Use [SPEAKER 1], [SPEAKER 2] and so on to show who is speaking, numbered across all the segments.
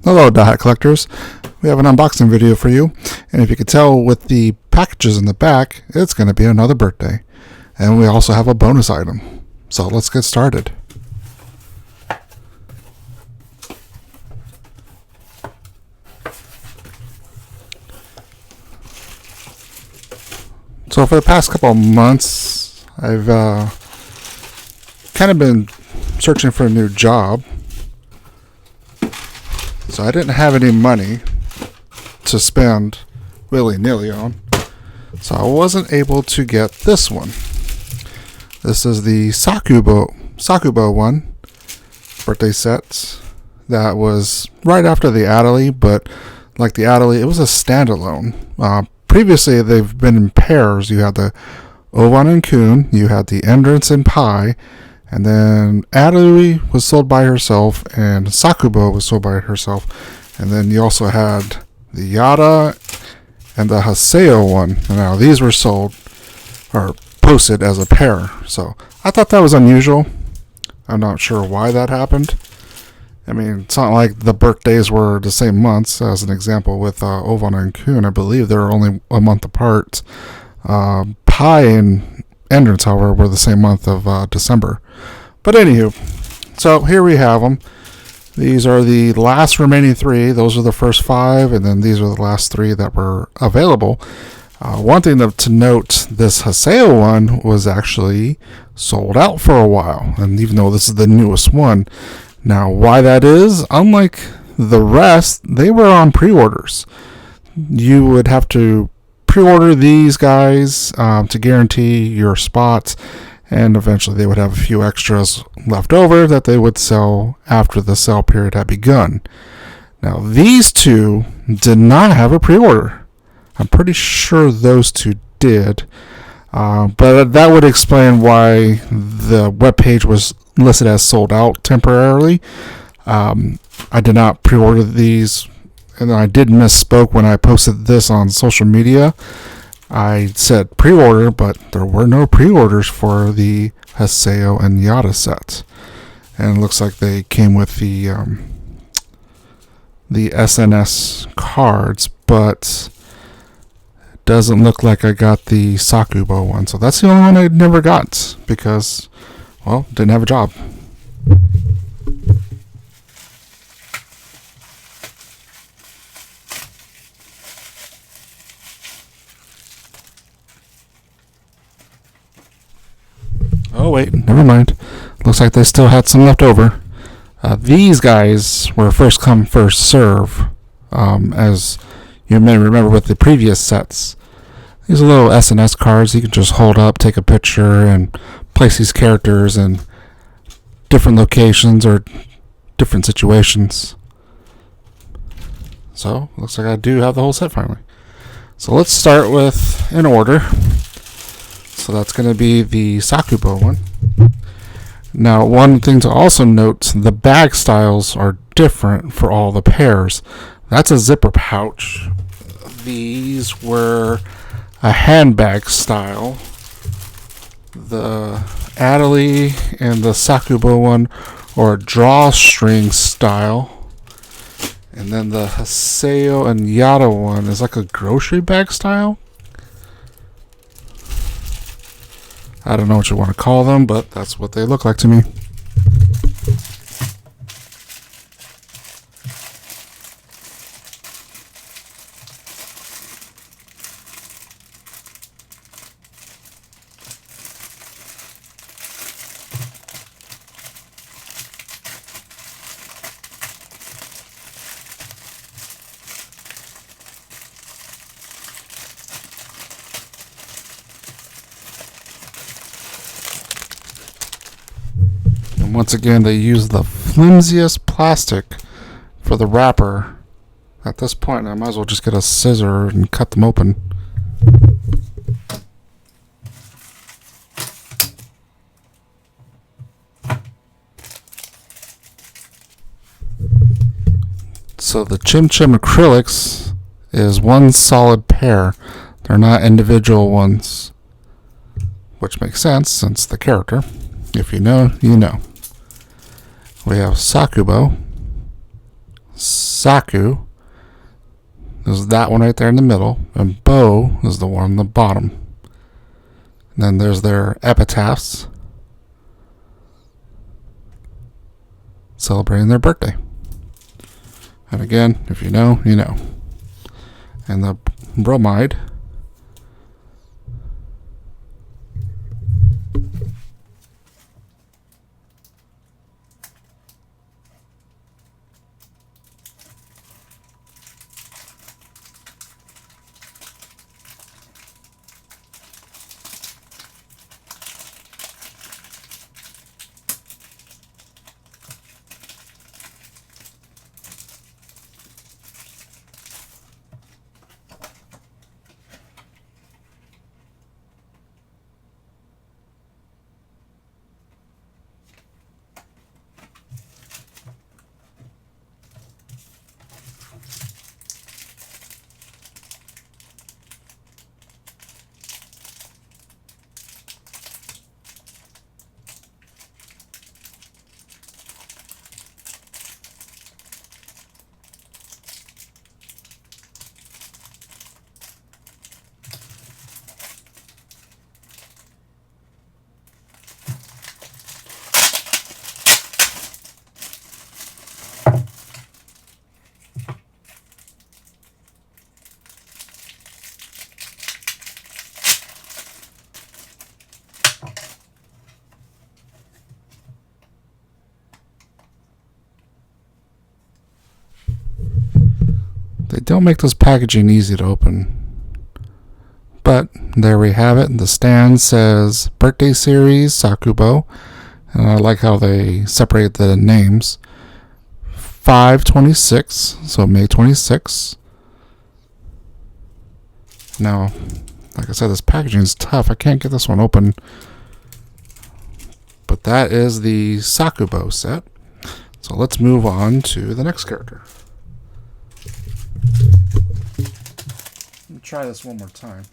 [SPEAKER 1] Hello Dothack Collectors, we have an unboxing video for you, and if you could tell with the packages in the back, it's going to be another birthday. And we also have a bonus item. So let's get started. So for the past couple of months, I've kind of been searching for a new job. So I didn't have any money to spend willy-nilly on. So I wasn't able to get this one. This is the Sakubo one, birthday set. That was right after the Adderley, but like the Adderley, it was a standalone. Previously, they've been in pairs. You had the Ovan and Kun, you had the Endurance and Pi, and then Adderley was sold by herself, and Sakubo was sold by herself. And then you also had the Yata and the Haseo one. And now these were sold or posted as a pair. So I thought that was unusual. I'm not sure why that happened. I mean, it's not like the birthdays were the same months. As an example, with Ovan and Kun, I believe they're only a month apart. Pi and Endurance, however, were the same month of December. But anywho, so here we have them. These are the last remaining three. Those are the first five, and then these are the last three that were available. One thing to note, this Haseo one was actually sold out for a while, and even though this is the newest one. Now, why that is, unlike the rest, they were on pre-orders. You would have to pre-order these guys to guarantee your spots, and eventually they would have a few extras left over that they would sell after the sale period had begun. Now, these two did not have a pre-order. I'm pretty sure those two did, but that would explain why the webpage was listed as sold out temporarily. I did not pre-order these, and I did misspoke when I posted this on social media. I said pre-order, but there were no pre-orders for the Haseo and Yata sets. And it looks like they came with the SNS cards, but it doesn't look like I got the Sakubo one. So that's the only one I never got because, well, didn't have a job. Oh wait, never mind. Looks like they still had some left over. These guys were first come, first serve, as you may remember with the previous sets. These are little SNS cards you can just hold up, take a picture, and place these characters in different locations or different situations. So, looks like I do have the whole set finally. So let's start with in order. So that's going to be the Sakubo one. Now, one thing to also note, the bag styles are different for all the pairs. That's a zipper pouch. These were a handbag style. The Adderley and the Sakubo one are a drawstring style. And then the Haseo and Yata one is like a grocery bag style. I don't know what you want to call them, but that's what they look like to me. Once again, they use the flimsiest plastic for the wrapper. At this point, I might as well just get a scissor and cut them open. So the Chim Chim acrylics is one solid pair. They're not individual ones, which makes sense since the character. If you know, you know. We have Sakubo, Saku is that one right there in the middle, and Bo is the one on the bottom. And then there's their epitaphs celebrating their birthday. And again, if you know, you know. And the bromide They don't make this packaging easy to open. But there we have it. The stand says Birthday Series Sakubo. And I like how they separate the names. 5/26, so May 26. Now, like I said, this packaging is tough. I can't get this one open. But that is the Sakubo set. So let's move on to the next character. Let me try this one more time.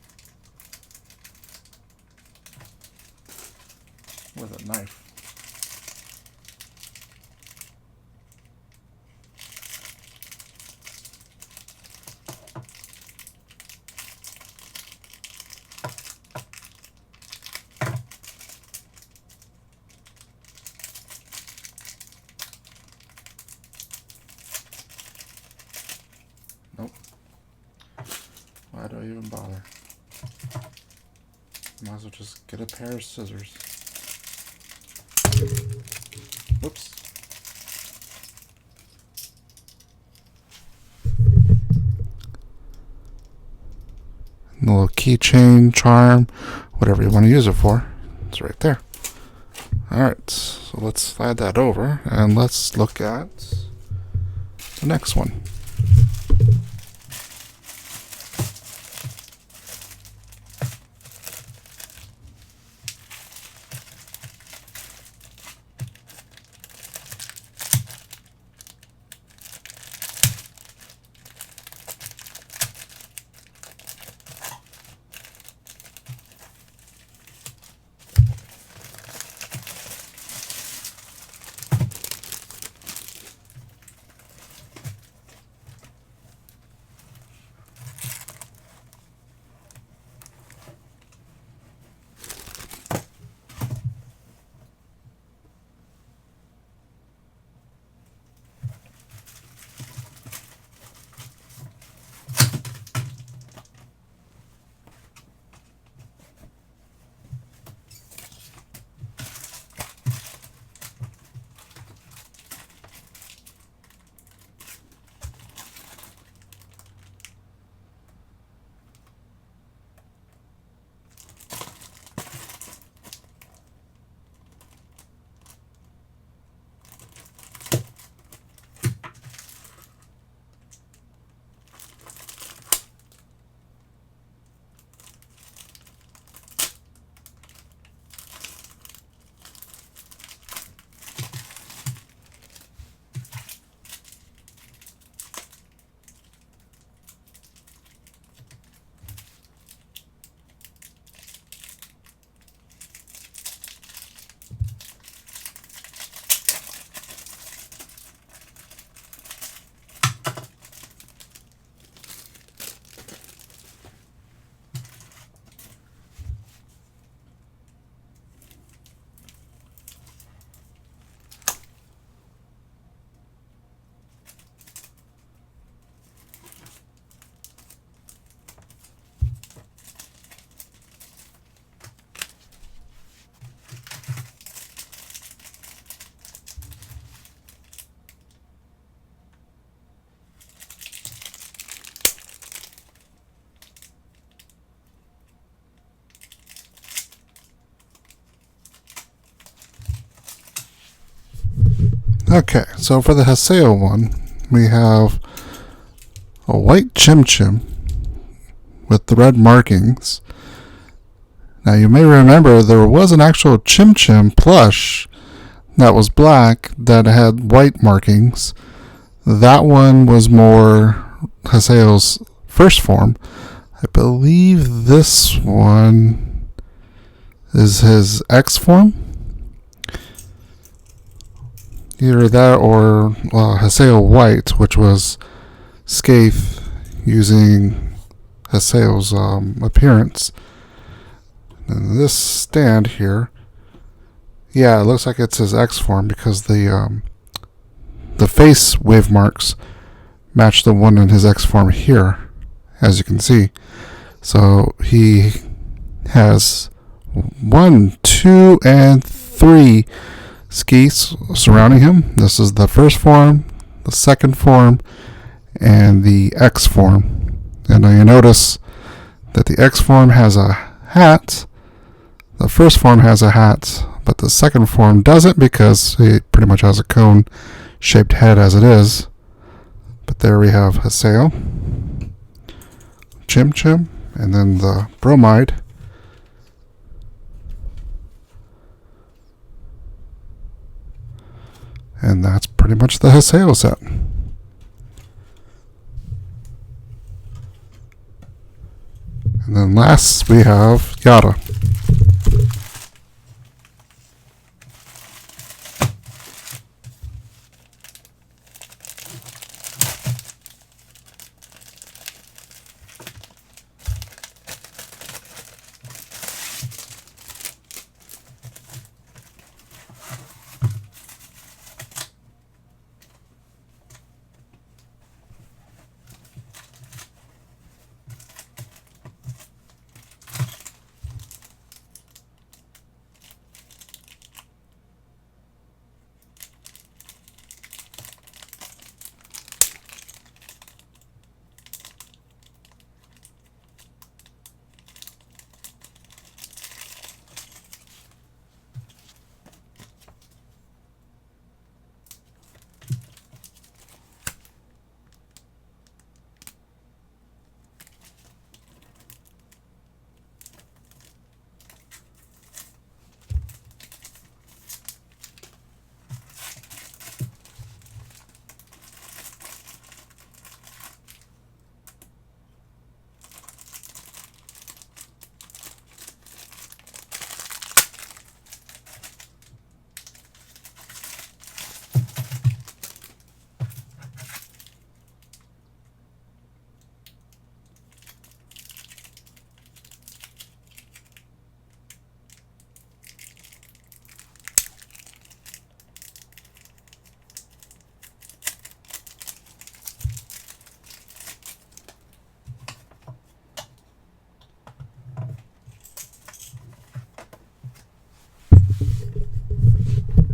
[SPEAKER 1] With a knife. Nope. Why do I even bother? Might as well just get a pair of scissors. Whoops. And a little keychain, charm, whatever you want to use it for. It's right there. Alright, so let's slide that over and let's look at the next one. Okay, so for the Haseo one, we have a white Chim Chim with the red markings. Now you may remember there was an actual Chim Chim plush that was black that had white markings. That one was more Haseo's first form. I believe this one is his X form. Either that or Haseo White, which was Scathe using Haseo's appearance. And this stand here, yeah, it looks like it's his X form because the face wave marks match the one in his X form here, as you can see. So he has 1, 2, and 3 skeets surrounding him. This is the first form, the second form, and the X form. And now you notice that the X form has a hat, the first form has a hat, but the second form doesn't because he pretty much has a cone-shaped head as it is. But there we have Haseo, Chim Chim, and then the bromide. And that's pretty much the Haseo set. And then last we have Yata.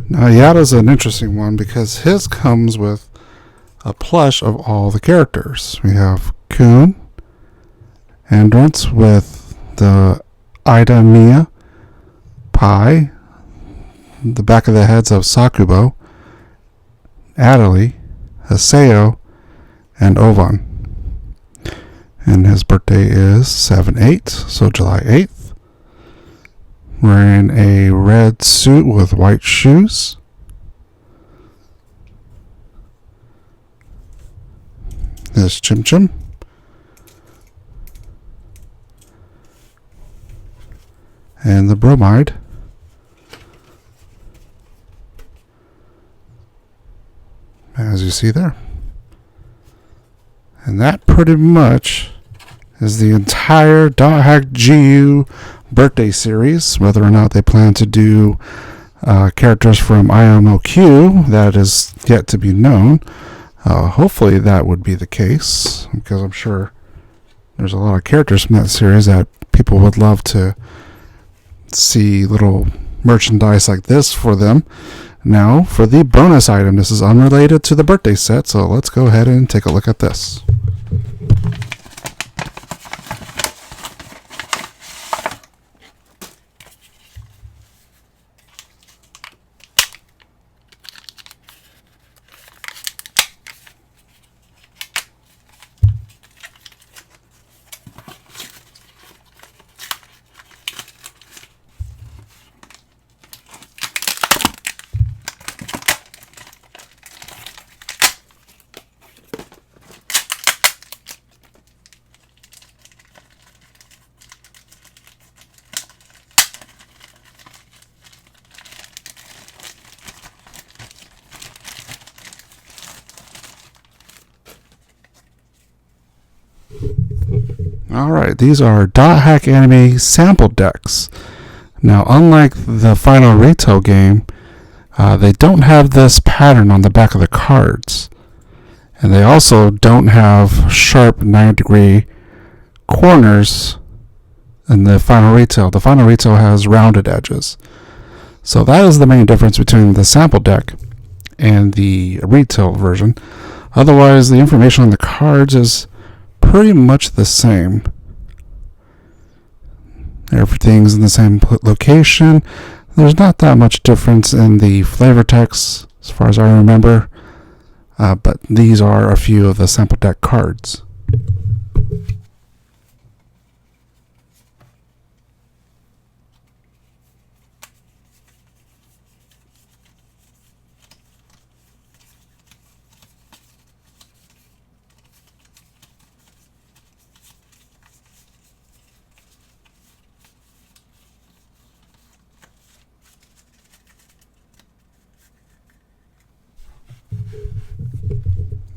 [SPEAKER 1] Now Yata's an interesting one because his comes with a plush of all the characters. We have Kun, Endurance with the Ida Mia, Pai, the back of the heads of Sakubo, Adeli, Haseo, and Ovan. And his birthday is 7/8, so July 8th. Wearing a red suit with white shoes. There's Chim Chim. And the bromide. As you see there. And that pretty much is the entire Dothack GU birthday series. Whether or not they plan to do characters from IMOQ, that is yet to be known. Hopefully that would be the case, because I'm sure there's a lot of characters from that series that people would love to see little merchandise like this for them. Now, for the bonus item, this is unrelated to the birthday set, so let's go ahead and take a look at this. Alright, these are Dothack anime sample decks. Now, unlike the final retail game, they don't have this pattern on the back of the cards. And they also don't have sharp 90-degree corners in the final retail. The final retail has rounded edges. So that is the main difference between the sample deck and the retail version. Otherwise, the information on the cards is pretty much the same. Everything's in the same location. There's not that much difference in the flavor text as far as I remember, but these are a few of the sample deck cards.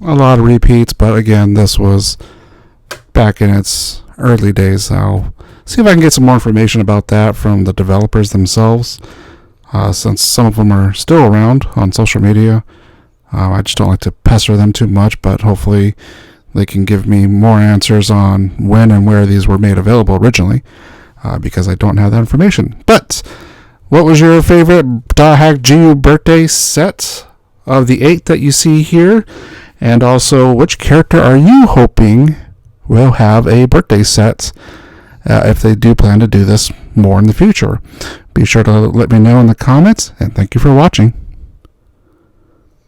[SPEAKER 1] A lot of repeats, but again, this was back in its early days. I'll see if I can get some more information about that from the developers themselves, since some of them are still around on social media. I just don't like to pester them too much, but hopefully they can give me more answers on when and where these were made available originally, because I don't have that information. But what was your favorite Dothack GU birthday set of the 8 that you see here? And also, which character are you hoping will have a birthday set if they do plan to do this more in the future? Be sure to let me know in the comments, and thank you for watching.